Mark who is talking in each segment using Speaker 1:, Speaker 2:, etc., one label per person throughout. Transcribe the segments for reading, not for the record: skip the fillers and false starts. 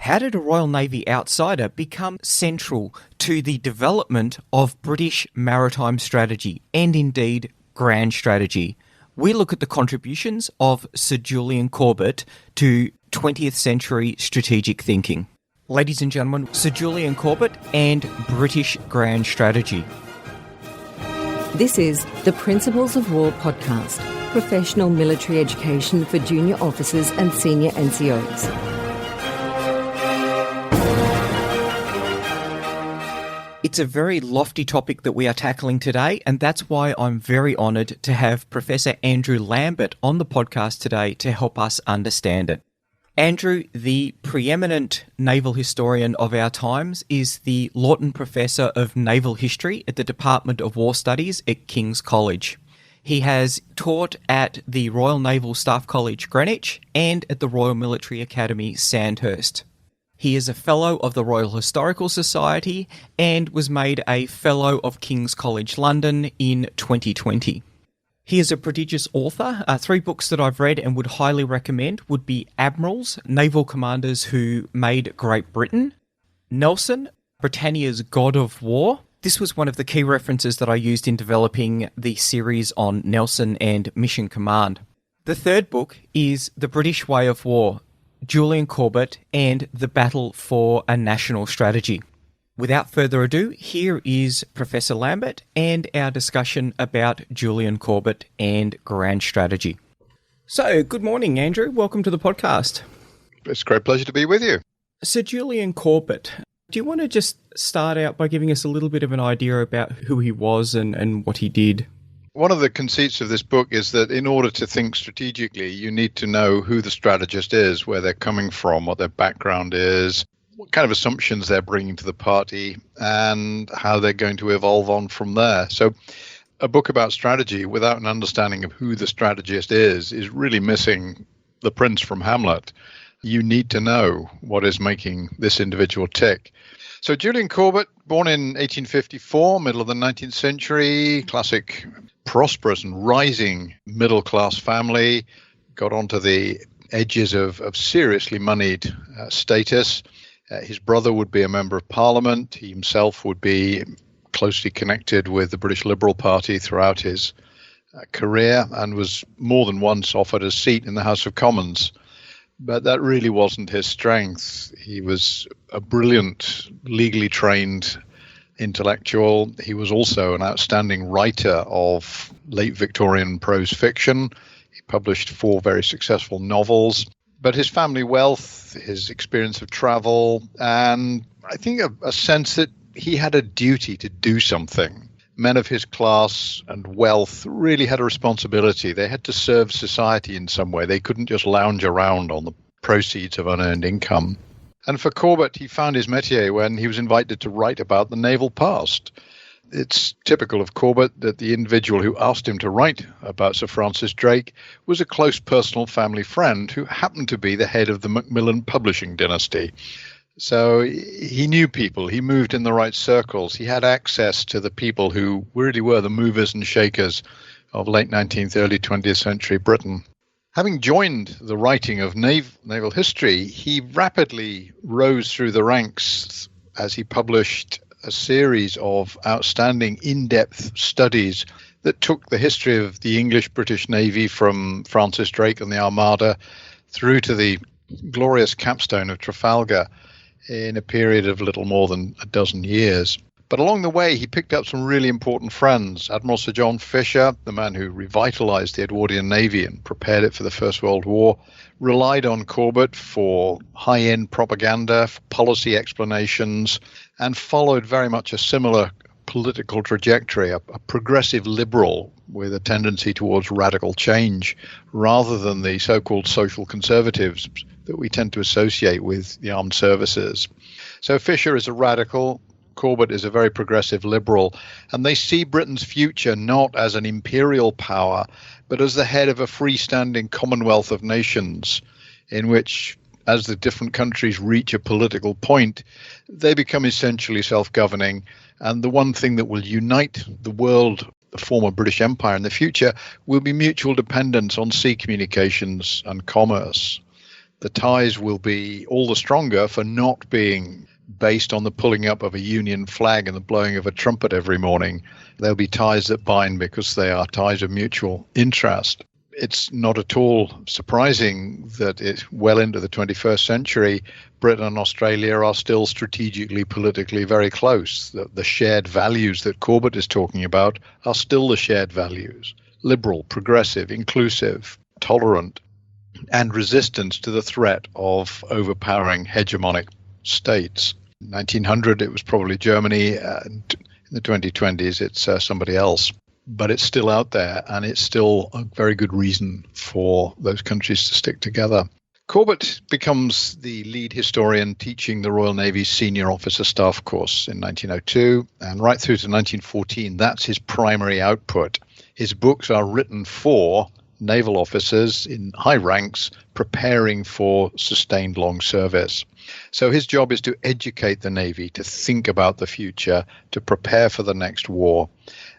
Speaker 1: How did a Royal Navy outsider become central to the development of British maritime strategy and indeed grand strategy? We look at the contributions of Sir Julian Corbett to 20th century strategic thinking. Ladies and gentlemen, Sir Julian Corbett and British grand strategy.
Speaker 2: This is the Principles of War podcast, professional military education for junior officers and senior NCOs.
Speaker 1: It's a very lofty topic that we are tackling today, and that's why I'm very honoured to have Professor Andrew Lambert on the podcast today to help us understand it. Andrew, the preeminent naval historian of our times, is the Lawton Professor of Naval History at the Department of War Studies at King's College. He has taught at the Royal Naval Staff College, Greenwich, and at the Royal Military Academy, Sandhurst. He is a Fellow of the Royal Historical Society and was made a Fellow of King's College London in 2020. He is a prodigious author. 3 books that I've read and would highly recommend would be Admirals, Naval Commanders Who Made Great Britain; Nelson, Britannia's God of War. This was one of the key references that I used in developing the series on Nelson and Mission Command. The 3rd book is The British Way of War, Julian Corbett and the Battle for a National Strategy. Without further ado, here is Professor Lambert and our discussion about Julian Corbett and grand strategy. So, good morning, Andrew. Welcome to the podcast.
Speaker 3: It's a great pleasure to be with you.
Speaker 1: Sir Julian Corbett, do you want to just start out by giving us a little bit of an idea about who he was and what he did?
Speaker 3: One of the conceits of this book is that in order to think strategically, you need to know who the strategist is, where they're coming from, what their background is, what kind of assumptions they're bringing to the party, and how they're going to evolve on from there. So a book about strategy without an understanding of who the strategist is really missing the prince from Hamlet. You need to know what is making this individual tick. So Julian Corbett, born in 1854, middle of the 19th century, classic prosperous and rising middle-class family, got onto the edges of seriously moneyed status. His brother would be a member of Parliament. He himself would be closely connected with the British Liberal Party throughout his career and was more than once offered a seat in the House of Commons. But that really wasn't his strength. He was a brilliant, legally trained intellectual. He was also an outstanding writer of late Victorian prose fiction. He published 4 very successful novels. But his family wealth, his experience of travel, and I think a sense that he had a duty to do something. Men of his class and wealth really had a responsibility. They had to serve society in some way. They couldn't just lounge around on the proceeds of unearned income. And for Corbett, he found his métier when he was invited to write about the naval past. It's typical of Corbett that the individual who asked him to write about Sir Francis Drake was a close personal family friend who happened to be the head of the Macmillan publishing dynasty. So he knew people, he moved in the right circles, he had access to the people who really were the movers and shakers of late 19th, early 20th century Britain. Having joined the writing of naval history, he rapidly rose through the ranks as he published a series of outstanding in-depth studies that took the history of the English-British Navy from Francis Drake and the Armada through to the glorious capstone of Trafalgar in a period of little more than a dozen years. But along the way, he picked up some really important friends. Admiral Sir John Fisher, the man who revitalized the Edwardian Navy and prepared it for the First World War, relied on Corbett for high-end propaganda, for policy explanations, and followed very much a similar political trajectory, a progressive liberal with a tendency towards radical change, rather than the so-called social conservatives that we tend to associate with the armed services. So Fisher is a radical, Corbett is a very progressive liberal, and they see Britain's future not as an imperial power, but as the head of a freestanding Commonwealth of nations, in which, as the different countries reach a political point, they become essentially self-governing, and the one thing that will unite the world, the former British Empire in the future, will be mutual dependence on sea communications and commerce. The ties will be all the stronger for not being based on the pulling up of a Union flag and the blowing of a trumpet every morning. There'll be ties that bind because they are ties of mutual interest. It's not at all surprising that it's well into the 21st century, Britain and Australia are still strategically, politically very close. The shared values that Corbett is talking about are still the shared values: liberal, progressive, inclusive, tolerant, and resistance to the threat of overpowering hegemonic states. In 1900, it was probably Germany, and in the 2020s, it's somebody else. But it's still out there, and it's still a very good reason for those countries to stick together. Corbett becomes the lead historian teaching the Royal Navy's senior officer staff course in 1902, and right through to 1914, that's his primary output. His books are written for naval officers in high ranks preparing for sustained long service. So his job is to educate the Navy, to think about the future, to prepare for the next war,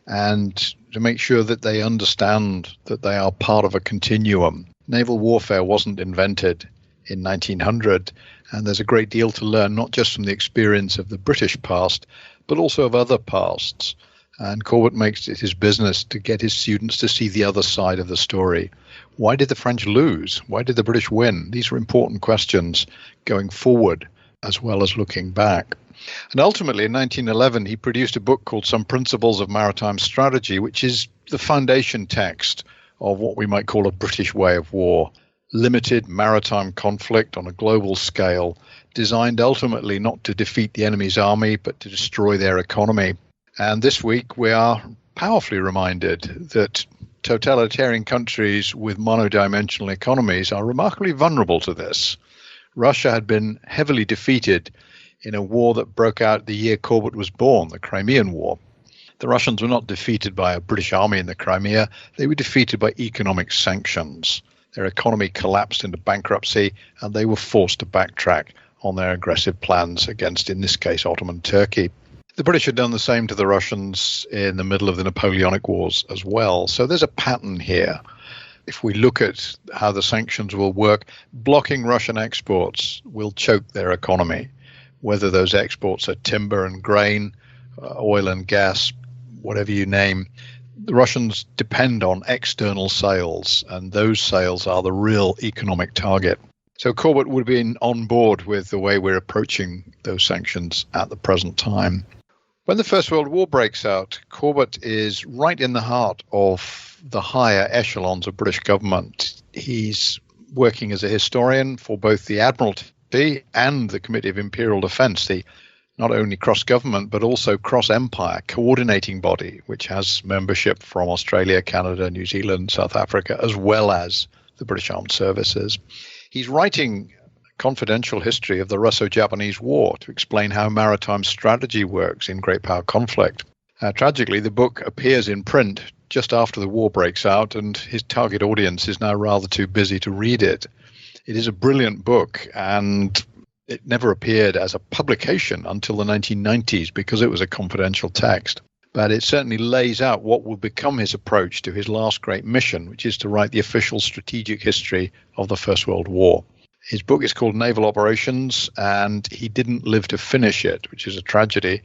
Speaker 3: and to make sure that they understand that they are part of a continuum. Naval warfare wasn't invented in 1900, and there's a great deal to learn, not just from the experience of the British past, but also of other pasts. And Corbett makes it his business to get his students to see the other side of the story. Why did the French lose? Why did the British win? These are important questions going forward as well as looking back. And ultimately, in 1911, he produced a book called Some Principles of Maritime Strategy, which is the foundation text of what we might call a British way of war. Limited maritime conflict on a global scale, designed ultimately not to defeat the enemy's army, but to destroy their economy. And this week, we are powerfully reminded that totalitarian countries with monodimensional economies are remarkably vulnerable to this. Russia had been heavily defeated in a war that broke out the year Corbett was born, the Crimean War. The Russians were not defeated by a British army in the Crimea. They were defeated by economic sanctions. Their economy collapsed into bankruptcy, and they were forced to backtrack on their aggressive plans against, in this case, Ottoman Turkey. The British had done the same to the Russians in the middle of the Napoleonic Wars as well. So there's a pattern here. If we look at how the sanctions will work, blocking Russian exports will choke their economy, whether those exports are timber and grain, oil and gas, whatever you name. The Russians depend on external sales, and those sales are the real economic target. So Corbett would have been on board with the way we're approaching those sanctions at the present time. When the First World War breaks out, Corbett is right in the heart of the higher echelons of British government. He's working as a historian for both the Admiralty and the Committee of Imperial Defence, the not only cross-government but also cross-empire coordinating body, which has membership from Australia, Canada, New Zealand, South Africa, as well as the British Armed Services. He's writing confidential history of the Russo-Japanese War to explain how maritime strategy works in great power conflict. Tragically, the book appears in print just after the war breaks out, and his target audience is now rather too busy to read it. It is a brilliant book, and it never appeared as a publication until the 1990s because it was a confidential text. But it certainly lays out what will become his approach to his last great mission, which is to write the official strategic history of the First World War. His book is called Naval Operations, and he didn't live to finish it, which is a tragedy.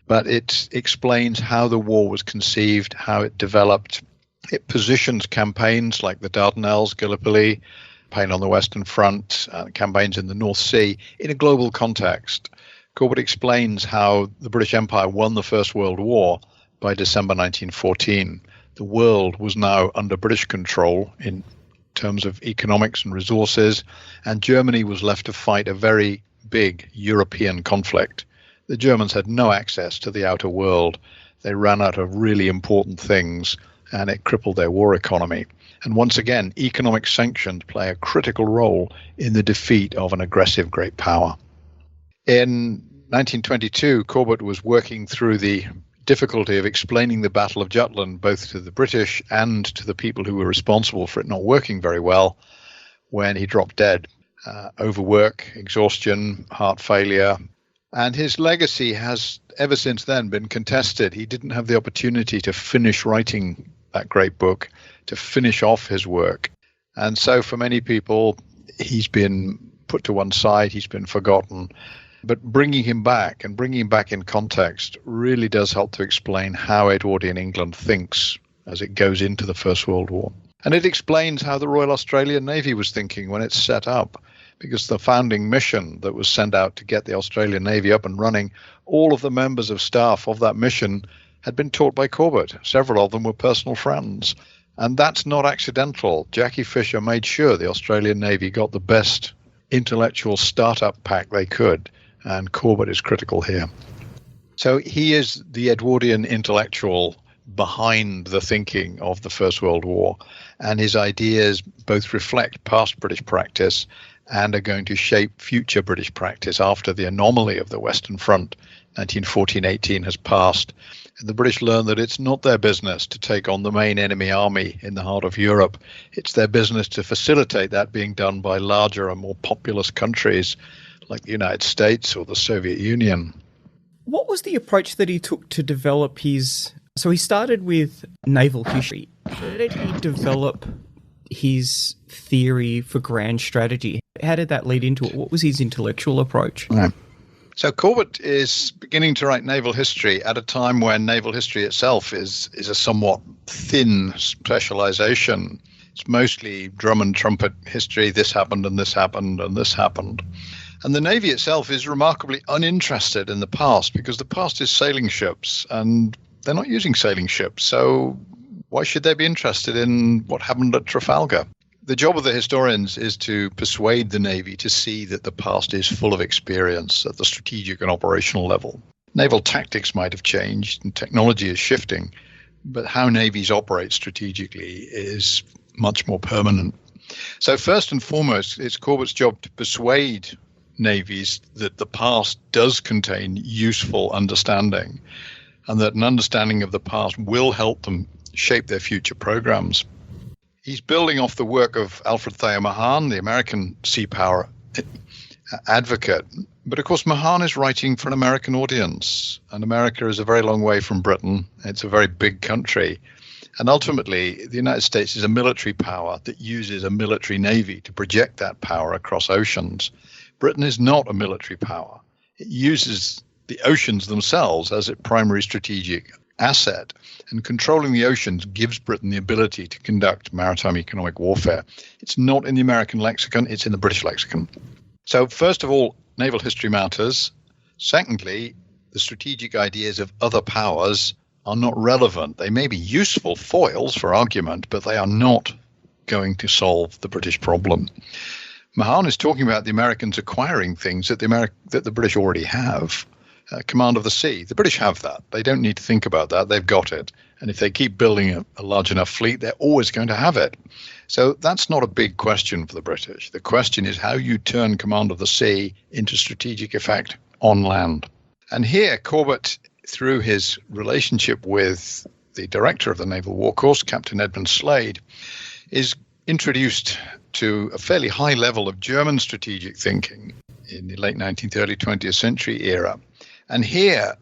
Speaker 3: But it explains how the war was conceived, how it developed. It positions campaigns like the Dardanelles, Gallipoli, campaign on the Western Front, campaigns in the North Sea, in a global context. Corbett explains how the British Empire won the First World War by December 1914. The world was now under British control in terms of economics and resources, and Germany was left to fight a very big European conflict. The Germans had no access to the outer world. They ran out of really important things, and it crippled their war economy. And once again, economic sanctions play a critical role in the defeat of an aggressive great power. In 1922, Corbett was working through the difficulty of explaining the Battle of Jutland both to the British and to the people who were responsible for it not working very well when he dropped dead. Overwork, exhaustion, heart failure. And his legacy has ever since then been contested. He didn't have the opportunity to finish writing that great book, to finish off his work. And so for many people, he's been put to one side, he's been forgotten. But bringing him back in context really does help to explain how Edwardian England thinks as it goes into the First World War. And it explains how the Royal Australian Navy was thinking when it set up, because the founding mission that was sent out to get the Australian Navy up and running, all of the members of staff of that mission had been taught by Corbett. Several of them were personal friends. And that's not accidental. Jacky Fisher made sure the Australian Navy got the best intellectual startup pack they could, and Corbett is critical here. So he is the Edwardian intellectual behind the thinking of the First World War, and his ideas both reflect past British practice and are going to shape future British practice after the anomaly of the Western Front 1914-18 has passed. And the British learn that it's not their business to take on the main enemy army in the heart of Europe. It's their business to facilitate that being done by larger and more populous countries like the United States or the Soviet Union.
Speaker 1: What was the approach that he took to develop his... So he started with naval history. How did he develop his theory for grand strategy? How did that lead into it? What was his intellectual approach?
Speaker 3: Right. So Corbett is beginning to write naval history at a time when naval history itself is a somewhat thin specialization. It's mostly drum and trumpet history. This happened and this happened and this happened. And the Navy itself is remarkably uninterested in the past, because the past is sailing ships and they're not using sailing ships. So why should they be interested in what happened at Trafalgar? The job of the historians is to persuade the Navy to see that the past is full of experience at the strategic and operational level. Naval tactics might have changed and technology is shifting, but how navies operate strategically is much more permanent. So first and foremost, it's Corbett's job to persuade navies that the past does contain useful understanding, and that an understanding of the past will help them shape their future programs. He's building off the work of Alfred Thayer Mahan, the American sea power advocate. But of course, Mahan is writing for an American audience, and America is a very long way from Britain. It's a very big country. And ultimately, the United States is a military power that uses a military navy to project that power across oceans. Britain is not a military power. It uses the oceans themselves as its primary strategic asset, and controlling the oceans gives Britain the ability to conduct maritime economic warfare. It's not in the American lexicon, it's in the British lexicon. So first of all, naval history matters. Secondly, the strategic ideas of other powers are not relevant. They may be useful foils for argument, but they are not going to solve the British problem. Mahan is talking about the Americans acquiring things that the British already have. Command of the sea. The British have that. They don't need to think about that. They've got it. And if they keep building a large enough fleet, they're always going to have it. So that's not a big question for the British. The question is how you turn command of the sea into strategic effect on land. And here, Corbett, through his relationship with the director of the Naval War Course, Captain Edmund Slade, is introduced to a fairly high level of German strategic thinking in the late 19th, early 20th century era. And here,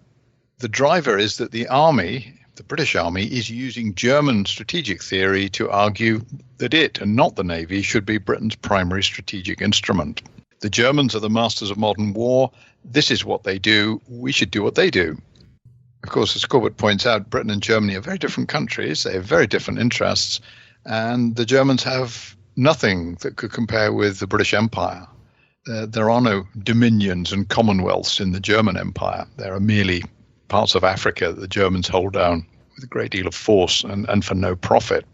Speaker 3: the driver is that the army, the British Army, is using German strategic theory to argue that it, and not the Navy, should be Britain's primary strategic instrument. The Germans are the masters of modern war. This is what they do. We should do what they do. Of course, as Corbett points out, Britain and Germany are very different countries. They have very different interests. And the Germans have nothing that could compare with the British Empire. There are no dominions and commonwealths in the German Empire. There are merely parts of Africa that the Germans hold down with a great deal of force and for no profit.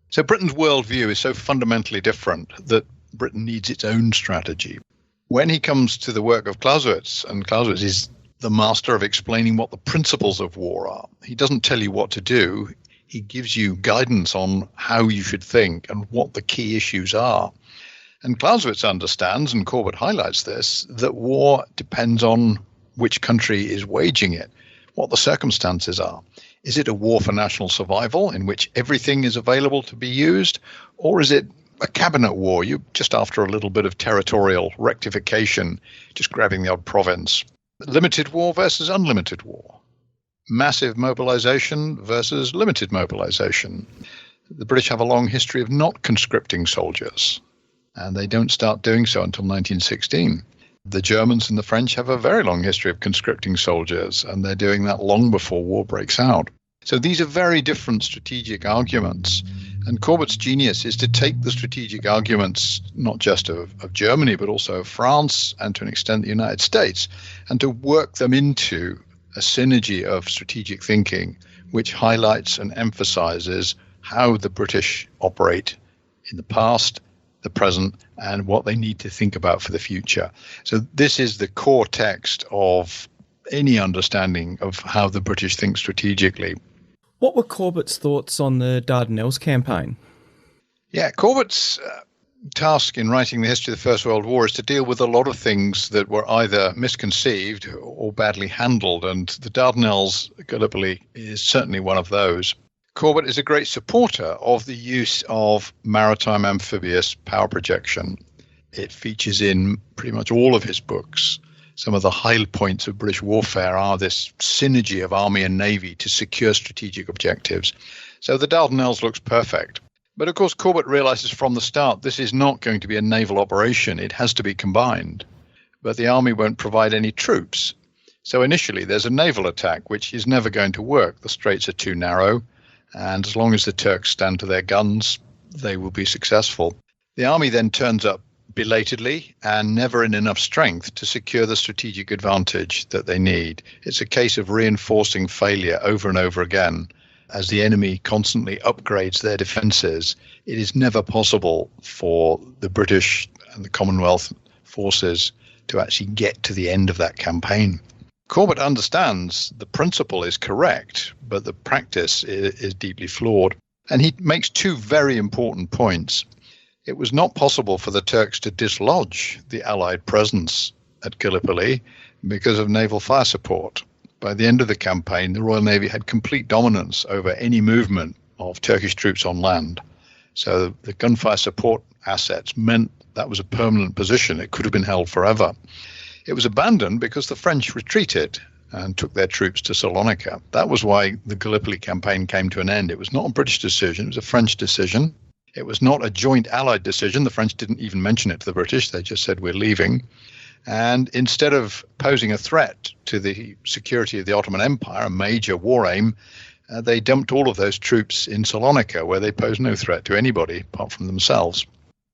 Speaker 3: So Britain's worldview is so fundamentally different that Britain needs its own strategy. When he comes to the work of Clausewitz, and Clausewitz is the master of explaining what the principles of war are, he doesn't tell you what to do. He gives you guidance on how you should think and what the key issues are. And Clausewitz understands, and Corbett highlights this, that war depends on which country is waging it, what the circumstances are. Is it a war for national survival in which everything is available to be used, or is it a cabinet war? You're just after a little bit of territorial rectification, just grabbing the odd province. Limited war versus unlimited war. Massive mobilization versus limited mobilization. The British have a long history of not conscripting soldiers. and they don't start doing so until 1916. The Germans and the French have a very long history of conscripting soldiers, and they're doing that long before war breaks out. So these are very different strategic arguments. And Corbett's genius is to take the strategic arguments, not just of Germany, but also of France and to an extent the United States, and to work them into a synergy of strategic thinking, which highlights and emphasizes how the British operate in the past, the present, and what they need to think about for the future. So this is the core text of any understanding of how the British think strategically.
Speaker 1: What were Corbett's thoughts on the Dardanelles campaign?
Speaker 3: Yeah, Corbett's task in writing the history of the First World War is to deal with a lot of things that were either misconceived or badly handled, and the Dardanelles, Gallipoli, is certainly one of those. Corbett is a great supporter of the use of maritime amphibious power projection. It features in pretty much all of his books. Some of the high points of British warfare are this synergy of army and navy to secure strategic objectives. So the Dardanelles looks perfect. But of course, Corbett realizes from the start this is not going to be a naval operation. It has to be combined. But the army won't provide any troops. So initially there's a naval attack, which is never going to work. The straits are too narrow. And as long as the Turks stand to their guns, they will be successful. The army then turns up belatedly and never in enough strength to secure the strategic advantage that they need. It's a case of reinforcing failure over and over again. As the enemy constantly upgrades their defences, it is never possible for the British and the Commonwealth forces to actually get to the end of that campaign. Corbett understands the principle is correct, but the practice is deeply flawed. And he makes two very important points. It was not possible for the Turks to dislodge the Allied presence at Gallipoli because of naval fire support. By the end of the campaign, the Royal Navy had complete dominance over any movement of Turkish troops on land. So the gunfire support assets meant that was a permanent position. It could have been held forever. It was abandoned because the French retreated and took their troops to Salonika. That was why the Gallipoli campaign came to an end. It was not a British decision. It was a French decision. It was not a joint Allied decision. The French didn't even mention it to the British. They just said, we're leaving. And instead of posing a threat to the security of the Ottoman Empire, a major war aim, they dumped all of those troops in Salonika, where they posed no threat to anybody apart from themselves.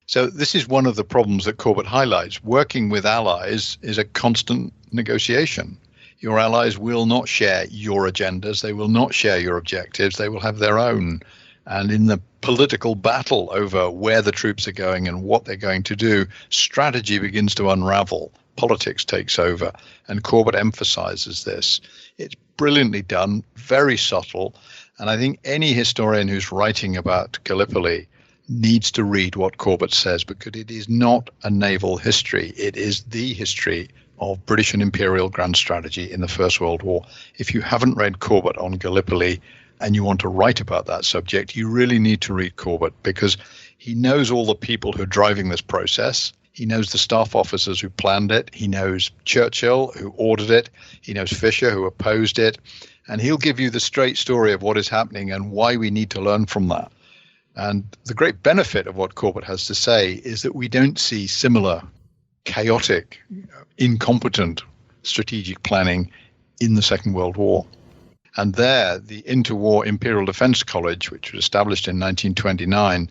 Speaker 3: So this is one of the problems that Corbett highlights. Working with allies is a constant negotiation. Your allies will not share your agendas. They will not share your objectives. They will have their own. And in the political battle over where the troops are going and what they're going to do, strategy begins to unravel. Politics takes over. And Corbett emphasizes this. It's brilliantly done, very subtle. And I think any historian who's writing about Gallipoli needs to read what Corbett says, because it is not a naval history. It is the history of British and Imperial grand strategy in the First World War. If you haven't read Corbett on Gallipoli and you want to write about that subject, you really need to read Corbett, because he knows all the people who are driving this process. He knows the staff officers who planned it. He knows Churchill, who ordered it. He knows Fisher, who opposed it. And he'll give you the straight story of what is happening and why we need to learn from that. And the great benefit of what Corbett has to say is that we don't see similar chaotic, incompetent strategic planning in the Second World War. And there, the interwar Imperial Defence College, which was established in 1929,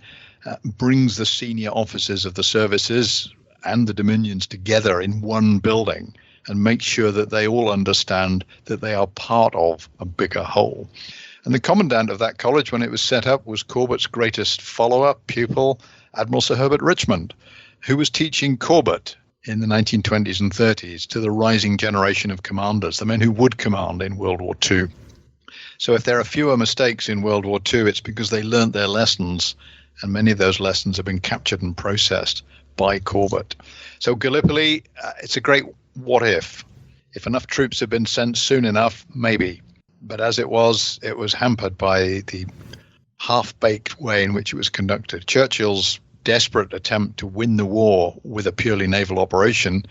Speaker 3: brings the senior officers of the services and the dominions together in one building and makes sure that they all understand that they are part of a bigger whole. And the commandant of that college, when it was set up, was Corbett's greatest follow-up pupil, Admiral Sir Herbert Richmond, who was teaching Corbett in the 1920s and 30s to the rising generation of commanders, the men who would command in World War II. So if there are fewer mistakes in World War II, it's because they learnt their lessons, and many of those lessons have been captured and processed by Corbett. So Gallipoli, it's a great what if. If enough troops had been sent soon enough, maybe. But as it was hampered by the half-baked way in which it was conducted. Churchill's desperate attempt to win the war with a purely naval operation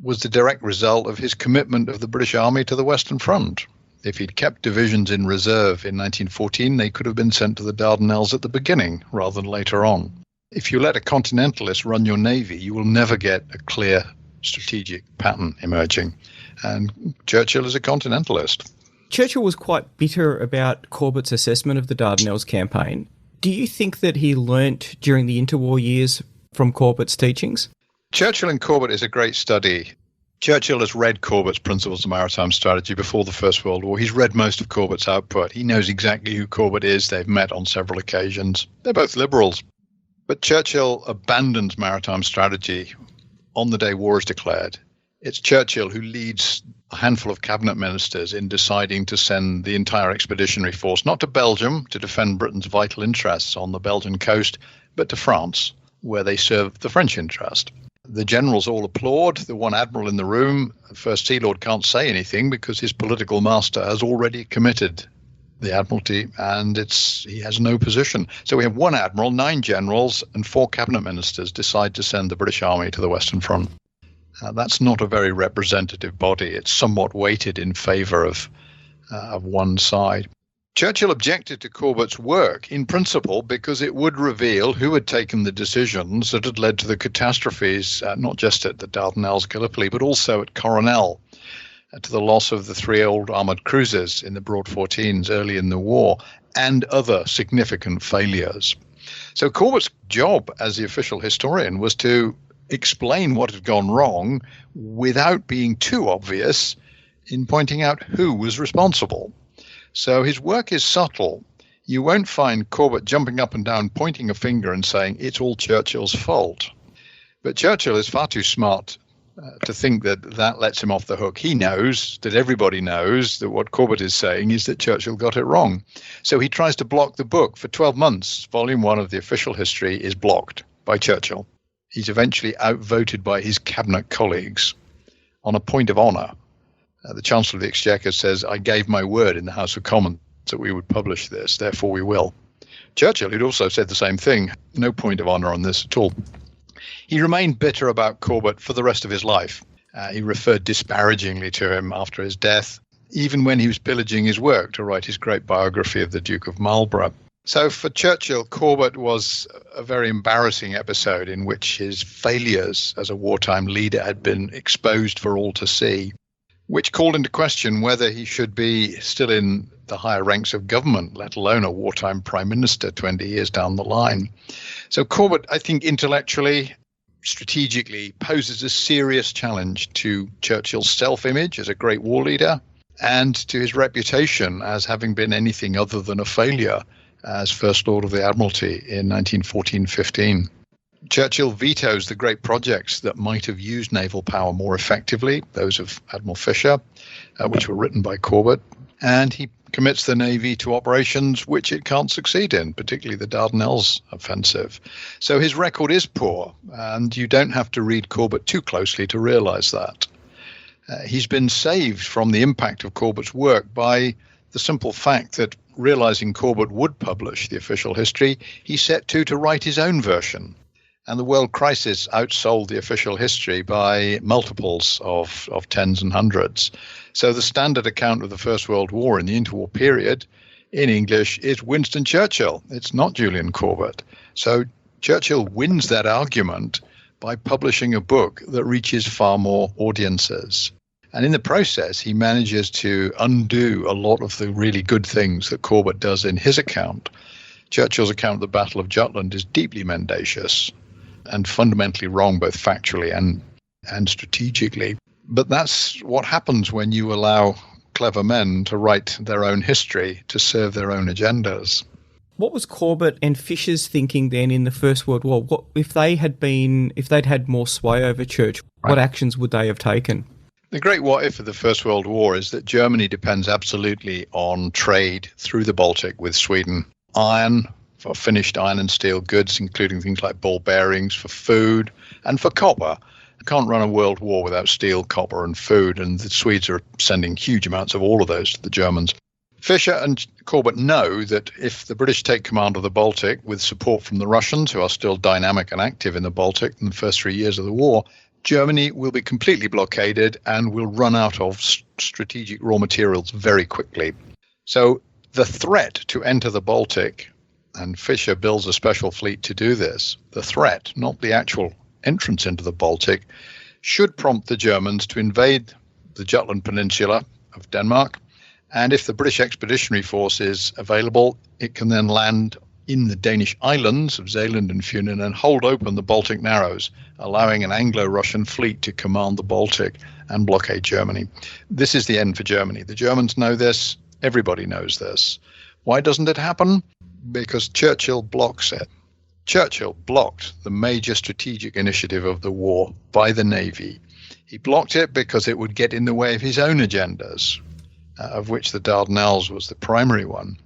Speaker 3: was the direct result of his commitment of the British Army to the Western Front. If he'd kept divisions in reserve in 1914, they could have been sent to the Dardanelles at the beginning rather than later on. If you let a continentalist run your navy, you will never get a clear strategic pattern emerging. And Churchill is a continentalist.
Speaker 1: Churchill was quite bitter about Corbett's assessment of the Dardanelles campaign. Do you think that he learnt during the interwar years from Corbett's teachings?
Speaker 3: Churchill and Corbett is a great study. Churchill has read Corbett's Principles of Maritime Strategy before the First World War. He's read most of Corbett's output. He knows exactly who Corbett is. They've met on several occasions. They're both liberals. But Churchill abandons maritime strategy on the day war is declared. It's Churchill who leads a handful of cabinet ministers in deciding to send the entire expeditionary force, not to Belgium to defend Britain's vital interests on the Belgian coast, but to France, where they serve the French interest. The generals all applaud. The one admiral in the room, the First Sea Lord, can't say anything because his political master has already committed the Admiralty, and he has no position. So we have one admiral, 9 generals, and 4 cabinet ministers decide to send the British Army to the Western Front. That's not a very representative body. It's somewhat weighted in favour of one side. Churchill objected to Corbett's work in principle because it would reveal who had taken the decisions that had led to the catastrophes, not just at the Dardanelles, Gallipoli, but also at Coronel, to the loss of the 3 old armoured cruisers in the Broad 14s early in the war, and other significant failures. So Corbett's job as the official historian was to explain what had gone wrong without being too obvious in pointing out who was responsible. So his work is subtle. You won't find Corbett jumping up and down, pointing a finger and saying, it's all Churchill's fault. But Churchill is far too smart to think that lets him off the hook. He knows that everybody knows that what Corbett is saying is that Churchill got it wrong. So he tries to block the book. For 12 months, volume 1 of the official history is blocked by Churchill. He's eventually outvoted by his cabinet colleagues on a point of honour. The Chancellor of the Exchequer says, I gave my word in the House of Commons that we would publish this, therefore we will. Churchill, who'd also said the same thing, no point of honour on this at all. He remained bitter about Corbett for the rest of his life. He referred disparagingly to him after his death, even when he was pillaging his work to write his great biography of the Duke of Marlborough. So for Churchill, Corbett was a very embarrassing episode in which his failures as a wartime leader had been exposed for all to see, which called into question whether he should be still in the higher ranks of government, let alone a wartime prime minister 20 years down the line. So Corbett, I think intellectually, strategically, poses a serious challenge to Churchill's self-image as a great war leader and to his reputation as having been anything other than a failure as First Lord of the Admiralty in 1914-15. Churchill vetoes the great projects that might have used naval power more effectively, those of Admiral Fisher, which were written by Corbett, and he commits the Navy to operations which it can't succeed in, particularly the Dardanelles offensive. So his record is poor, and you don't have to read Corbett too closely to realise that. He's been saved from the impact of Corbett's work by the simple fact that, realising Corbett would publish the official history, he set to write his own version. And the world crisis outsold the official history by multiples of tens and hundreds. So the standard account of the First World War in the interwar period in English is Winston Churchill. It's not Julian Corbett. So Churchill wins that argument by publishing a book that reaches far more audiences. And in the process, he manages to undo a lot of the really good things that Corbett does in his account. Churchill's account of the Battle of Jutland is deeply mendacious and fundamentally wrong, both factually and strategically. But that's what happens when you allow clever men to write their own history to serve their own agendas.
Speaker 1: What was Corbett and Fisher's thinking then in the First World War? What if they'd had more sway over Churchill? Right. What actions would they have taken?
Speaker 3: The great what if of the First World War is that Germany depends absolutely on trade through the Baltic with Sweden. Iron, for finished iron and steel goods, including things like ball bearings, for food, and for copper. You can't run a world war without steel, copper, and food, and the Swedes are sending huge amounts of all of those to the Germans. Fisher and Corbett know that if the British take command of the Baltic with support from the Russians, who are still dynamic and active in the Baltic in the first 3 years of the war, Germany will be completely blockaded and will run out of strategic raw materials very quickly. So the threat to enter the Baltic and Fisher builds a special fleet to do this, the threat, not the actual entrance into the Baltic, should prompt the Germans to invade the Jutland Peninsula of Denmark. And if the British Expeditionary Force is available, it can then land in the Danish islands of Zealand and Funen and hold open the Baltic Narrows, allowing an Anglo-Russian fleet to command the Baltic and blockade Germany. This is the end for Germany. The Germans know this. Everybody knows this. Why doesn't it happen? Because Churchill blocks it. Churchill blocked the major strategic initiative of the war by the Navy. He blocked it because it would get in the way of his own agendas, of which the Dardanelles was the primary one.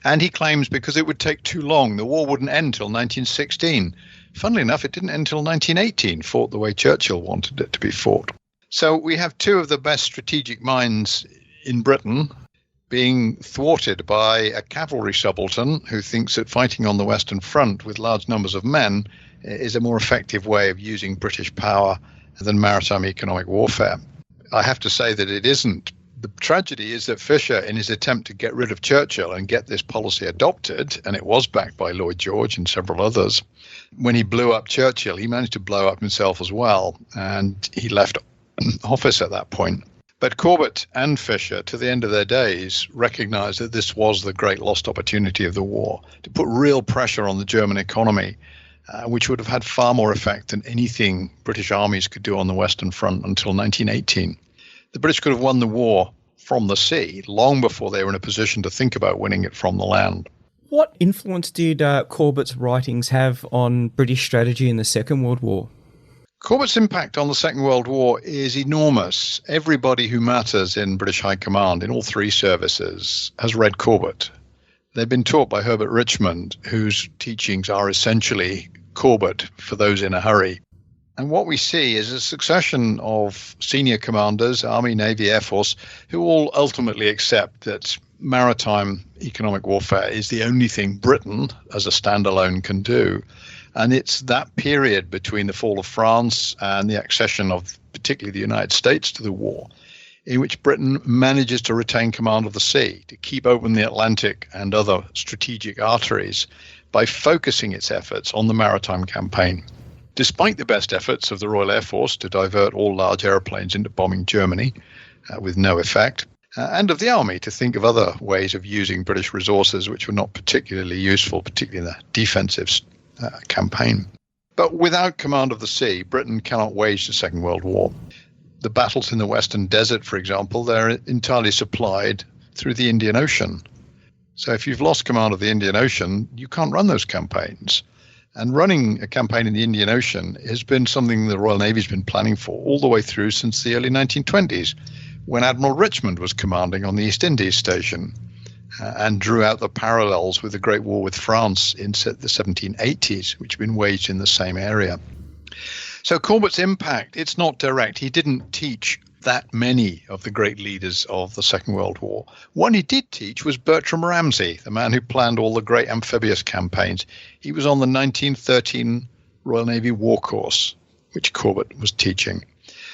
Speaker 3: And he claims because it would take too long. The war wouldn't end until 1916. Funnily enough, it didn't end until 1918, fought the way Churchill wanted it to be fought. So we have two of the best strategic minds in Britain being thwarted by a cavalry subaltern who thinks that fighting on the Western Front with large numbers of men is a more effective way of using British power than maritime economic warfare. I have to say that it isn't. The tragedy is that Fisher, in his attempt to get rid of Churchill and get this policy adopted, and it was backed by Lloyd George and several others, when he blew up Churchill, he managed to blow up himself as well, and he left office at that point. But Corbett and Fisher, to the end of their days, recognized that this was the great lost opportunity of the war, to put real pressure on the German economy, which would have had far more effect than anything British armies could do on the Western Front until 1918. The British could have won the war from the sea long before they were in a position to think about winning it from the land.
Speaker 1: What influence did Corbett's writings have on British strategy in the Second World War?
Speaker 3: Corbett's impact on the Second World War is enormous. Everybody who matters in British High Command, in all three services, has read Corbett. They've been taught by Herbert Richmond, whose teachings are essentially Corbett for those in a hurry. And what we see is a succession of senior commanders, Army, Navy, Air Force, who all ultimately accept that maritime economic warfare is the only thing Britain as a standalone can do. And it's that period between the fall of France and the accession of particularly the United States to the war, in which Britain manages to retain command of the sea, to keep open the Atlantic and other strategic arteries by focusing its efforts on the maritime campaign. Despite the best efforts of the Royal Air Force to divert all large aeroplanes into bombing Germany with no effect, and of the Army to think of other ways of using British resources which were not particularly useful, particularly in the defensive campaign. But without command of the sea, Britain cannot wage the Second World War. The battles in the Western Desert, for example, they're entirely supplied through the Indian Ocean. So if you've lost command of the Indian Ocean, you can't run those campaigns. And running a campaign in the Indian Ocean has been something the Royal Navy's been planning for all the way through since the early 1920s, when Admiral Richmond was commanding on the East Indies station and drew out the parallels with the Great War with France in the 1780s, which had been waged in the same area. So Corbett's impact, it's not direct. He didn't teach that many of the great leaders of the Second World War. One he did teach was Bertram Ramsay, the man who planned all the great amphibious campaigns. He was on the 1913 Royal Navy War Course, which Corbett was teaching.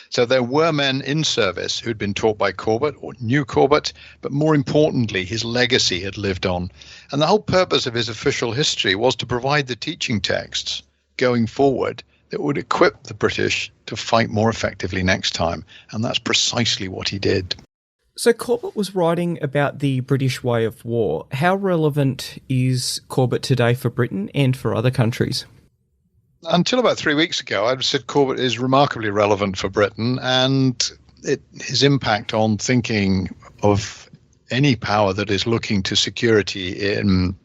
Speaker 3: So there were men in service who'd been taught by Corbett or knew Corbett, but more importantly, his legacy had lived on. And the whole purpose of his official history was to provide the teaching texts going forward that would equip the British to fight more effectively next time. And that's precisely what he did.
Speaker 1: So Corbett was writing about the British way of war. How relevant is Corbett today for Britain and for other countries?
Speaker 3: Until about 3 weeks ago, I'd said Corbett is remarkably relevant for Britain, and his impact on thinking of any power that is looking to security in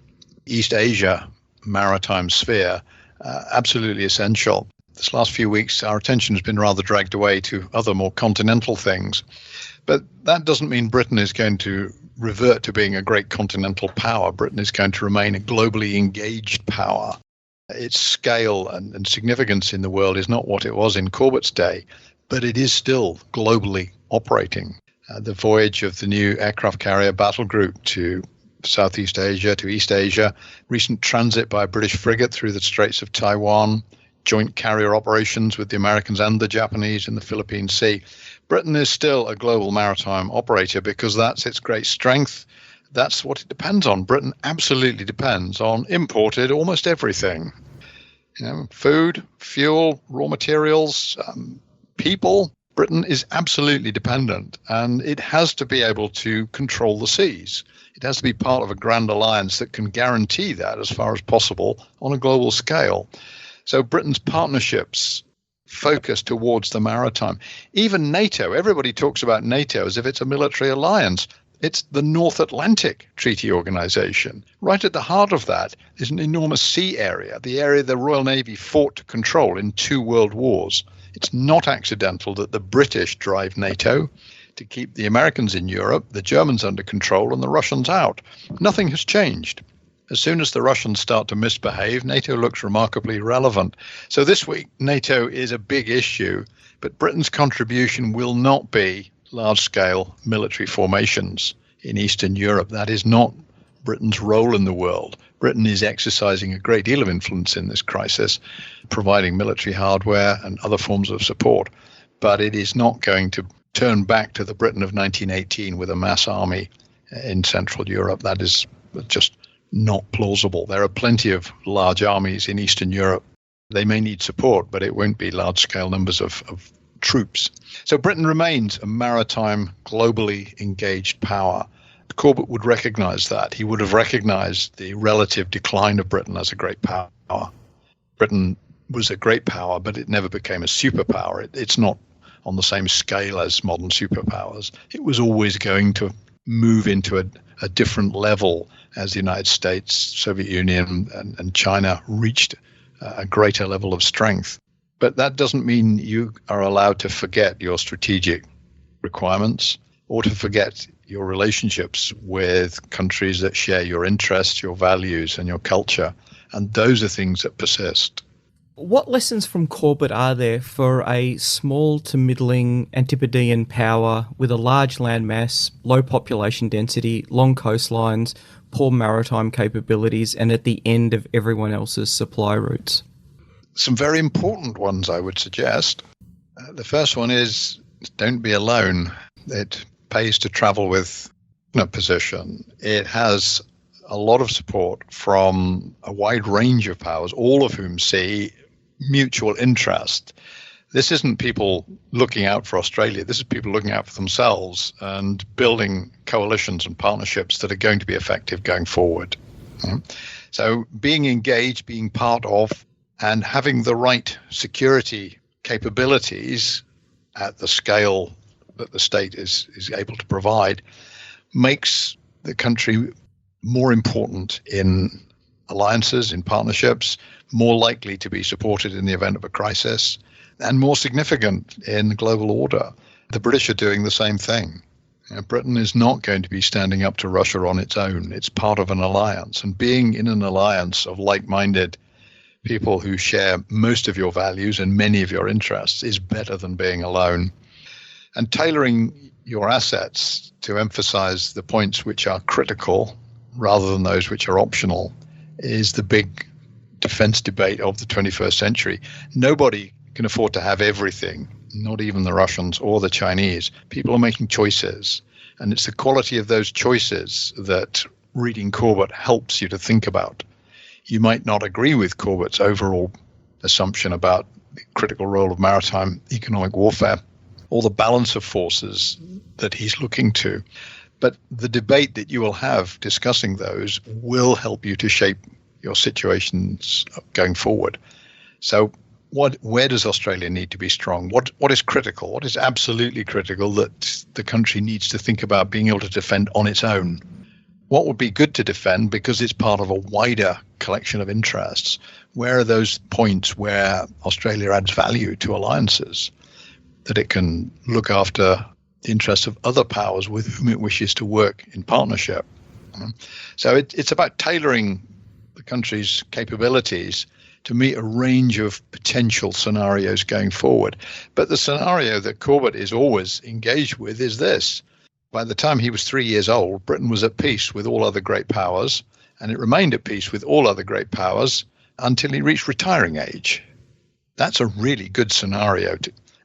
Speaker 3: East Asia maritime sphere, absolutely essential. This last few weeks, our attention has been rather dragged away to other more continental things. But that doesn't mean Britain is going to revert to being a great continental power. Britain is going to remain a globally engaged power. Its scale and significance in the world is not what it was in Corbett's day, but it is still globally operating. The voyage of the new aircraft carrier battle group to Southeast Asia, to East Asia, recent transit by a British frigate through the Straits of Taiwan, joint carrier operations with the Americans and the Japanese in the Philippine Sea. Britain is still a global maritime operator because that's its great strength. That's what it depends on. Britain absolutely depends on imported almost everything. Food, fuel, raw materials, people. Britain is absolutely dependent, and it has to be able to control the seas. It has to be part of a grand alliance that can guarantee that as far as possible on a global scale. So Britain's partnerships focus towards the maritime. Even NATO, everybody talks about NATO as if it's a military alliance. It's the North Atlantic Treaty Organization. Right at the heart of that is an enormous sea area, the area the Royal Navy fought to control in 2 world wars. It's not accidental that the British drive NATO to keep the Americans in Europe, the Germans under control, and the Russians out. Nothing has changed. As soon as the Russians start to misbehave, NATO looks remarkably relevant. So this week, NATO is a big issue, but Britain's contribution will not be large-scale military formations in Eastern Europe. That is not Britain's role in the world. Britain is exercising a great deal of influence in this crisis, providing military hardware and other forms of support. But it is not going to turn back to the Britain of 1918 with a mass army in Central Europe. That is just not plausible. There are plenty of large armies in Eastern Europe. They may need support, but it won't be large-scale numbers of troops. So Britain remains a maritime, globally engaged power. Corbett would recognize that. He would have recognized the relative decline of Britain as a great power. Britain was a great power, but it never became a superpower. It's not on the same scale as modern superpowers. It was always going to move into a different level as the United States, Soviet Union, and China reached a greater level of strength. But that doesn't mean you are allowed to forget your strategic requirements or to forget your relationships with countries that share your interests, your values, and your culture. And those are things that persist.
Speaker 1: What lessons from Corbett are there for a small to middling Antipodean power with a large landmass, low population density, long coastlines, poor maritime capabilities, and at the end of everyone else's supply routes?
Speaker 3: Some very important ones, I would suggest. The first one is don't be alone. It pays to travel with a position. It has a lot of support from a wide range of powers, all of whom see mutual interest. This isn't people looking out for Australia. This is people looking out for themselves and building coalitions and partnerships that are going to be effective going forward. So being engaged, being part of, and having the right security capabilities at the scale that the state is able to provide makes the country more important in alliances, in partnerships, more likely to be supported in the event of a crisis, and more significant in the global order. The British are doing the same thing. Britain is not going to be standing up to Russia on its own. It's part of an alliance, and being in an alliance of like-minded people who share most of your values and many of your interests is better than being alone. And tailoring your assets to emphasize the points which are critical rather than those which are optional is the big defense debate of the 21st century. Nobody can afford to have everything, not even the Russians or the Chinese. People are making choices, and it's the quality of those choices that reading Corbett helps you to think about. You might not agree with Corbett's overall assumption about the critical role of maritime economic warfare or the balance of forces that he's looking to. But the debate that you will have discussing those will help you to shape your situations going forward. So where does Australia need to be strong? What is critical? What is absolutely critical that the country needs to think about being able to defend on its own? What would be good to defend because it's part of a wider collection of interests? Where are those points where Australia adds value to alliances, that it can look after the interests of other powers with whom it wishes to work in partnership? So it's about tailoring the country's capabilities to meet a range of potential scenarios going forward. But the scenario that Corbett is always engaged with is this. By the time he was 3 years old, Britain was at peace with all other great powers, and it remained at peace with all other great powers until he reached retiring age. That's a really good scenario.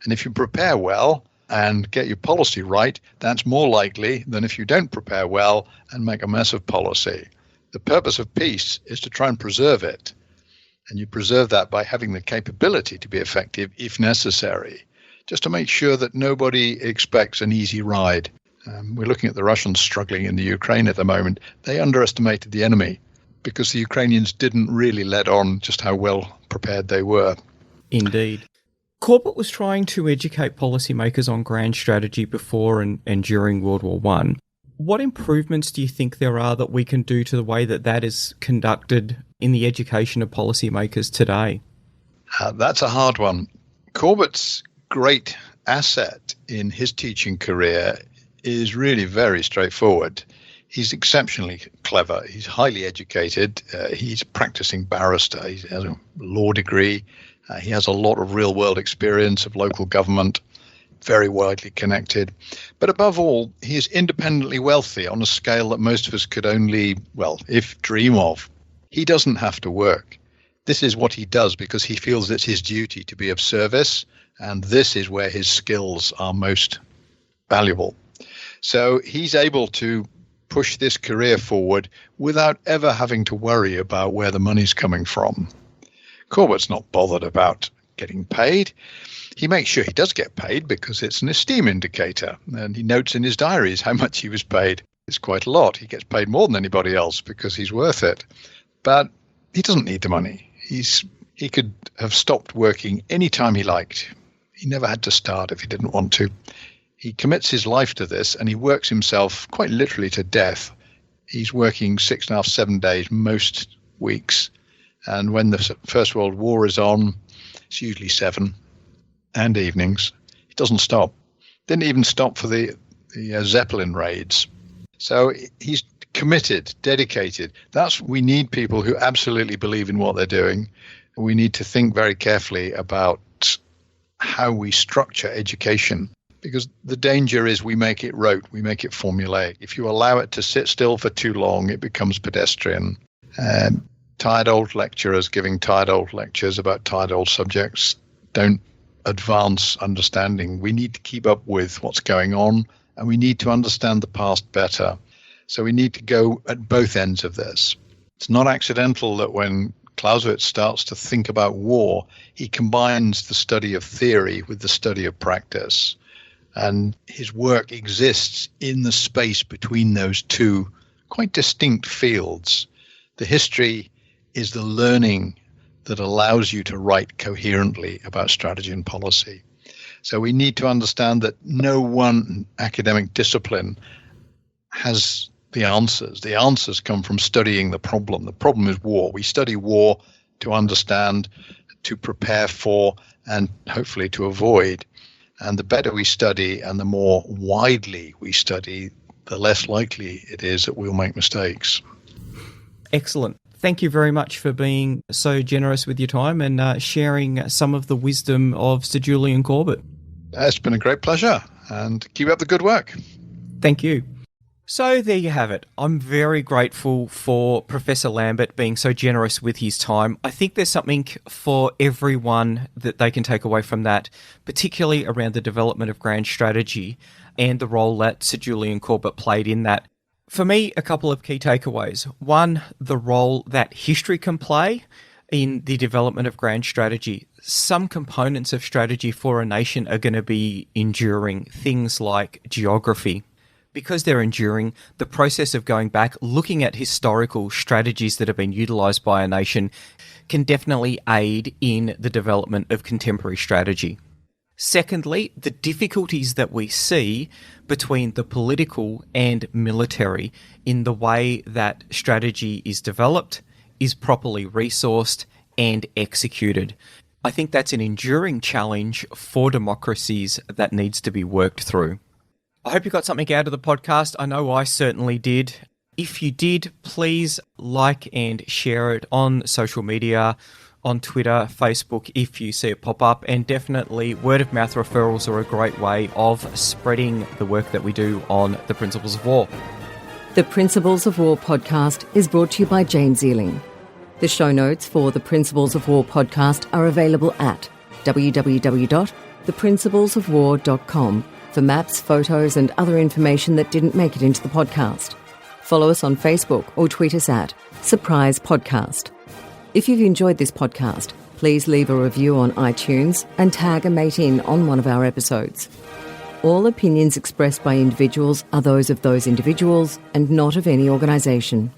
Speaker 3: And if you prepare well, and get your policy right, that's more likely than if you don't prepare well and make a mess of policy. The purpose of peace is to try and preserve it. And you preserve that by having the capability to be effective if necessary, just to make sure that nobody expects an easy ride. We're looking at the Russians struggling in the Ukraine at the moment. They underestimated the enemy because the Ukrainians didn't really let on just how well prepared they were.
Speaker 1: Indeed. Corbett was trying to educate policymakers on grand strategy before and during World War I. What improvements do you think there are that we can do to the way that is conducted in the education of policymakers today?
Speaker 3: That's a hard one. Corbett's great asset in his teaching career is really very straightforward. He's exceptionally clever. He's highly educated. He's a practicing barrister. He has a law degree. He has a lot of real-world experience of local government, very widely connected. But above all, he is independently wealthy on a scale that most of us could only, dream of. He doesn't have to work. This is what he does because he feels it's his duty to be of service, and this is where his skills are most valuable. So he's able to push this career forward without ever having to worry about where the money's coming from. Corbett's not bothered about getting paid. He makes sure he does get paid because it's an esteem indicator, and he notes in his diaries how much he was paid. It's quite a lot. He gets paid more than anybody else because he's worth it. But he doesn't need the money. He could have stopped working any time he liked. He never had to start if he didn't want to. He commits his life to this, and he works himself quite literally to death. He's working 6.5, 7 days most weeks. And when the First World War is on, it's usually 7 and evenings. He doesn't stop. Didn't even stop for the Zeppelin raids. So he's committed, dedicated. We need people who absolutely believe in what they're doing. We need to think very carefully about how we structure education, because the danger is we make it rote, we make it formulaic. If you allow it to sit still for too long, it becomes pedestrian. Tired old lecturers giving tired old lectures about tired old subjects don't advance understanding. We need to keep up with what's going on, and we need to understand the past better. So we need to go at both ends of this. It's not accidental that when Clausewitz starts to think about war, he combines the study of theory with the study of practice. And his work exists in the space between those two quite distinct fields. The history is the learning that allows you to write coherently about strategy and policy. So we need to understand that no one academic discipline has the answers. The answers come from studying the problem. The problem is war. We study war to understand, to prepare for, and hopefully to avoid. And the better we study and the more widely we study, the less likely it is that we'll make mistakes.
Speaker 1: Excellent. Thank you very much for being so generous with your time and sharing some of the wisdom of Sir Julian Corbett.
Speaker 3: It's been a great pleasure, and keep up the good work.
Speaker 1: Thank you. So there you have it. I'm very grateful for Professor Lambert being so generous with his time. I think there's something for everyone that they can take away from that, particularly around the development of grand strategy and the role that Sir Julian Corbett played in that. For me, a couple of key takeaways. One, the role that history can play in the development of grand strategy. Some components of strategy for a nation are going to be enduring, things like geography. Because they're enduring, the process of going back, looking at historical strategies that have been utilised by a nation can definitely aid in the development of contemporary strategy. Secondly, the difficulties that we see between the political and military in the way that strategy is developed, is properly resourced and executed. I think that's an enduring challenge for democracies that needs to be worked through. I hope you got something out of the podcast. I know I certainly did. If you did, please like and share it on social media, on Twitter, Facebook, if you see it pop up. And definitely word-of-mouth referrals are a great way of spreading the work that we do on the Principles of War.
Speaker 2: The Principles of War podcast is brought to you by James Ealing. The show notes for the Principles of War podcast are available at www.theprinciplesofwar.com for maps, photos and other information that didn't make it into the podcast. Follow us on Facebook or tweet us at Surprise Podcast. If you've enjoyed this podcast, please leave a review on iTunes and tag a mate in on one of our episodes. All opinions expressed by individuals are those of those individuals and not of any organisation.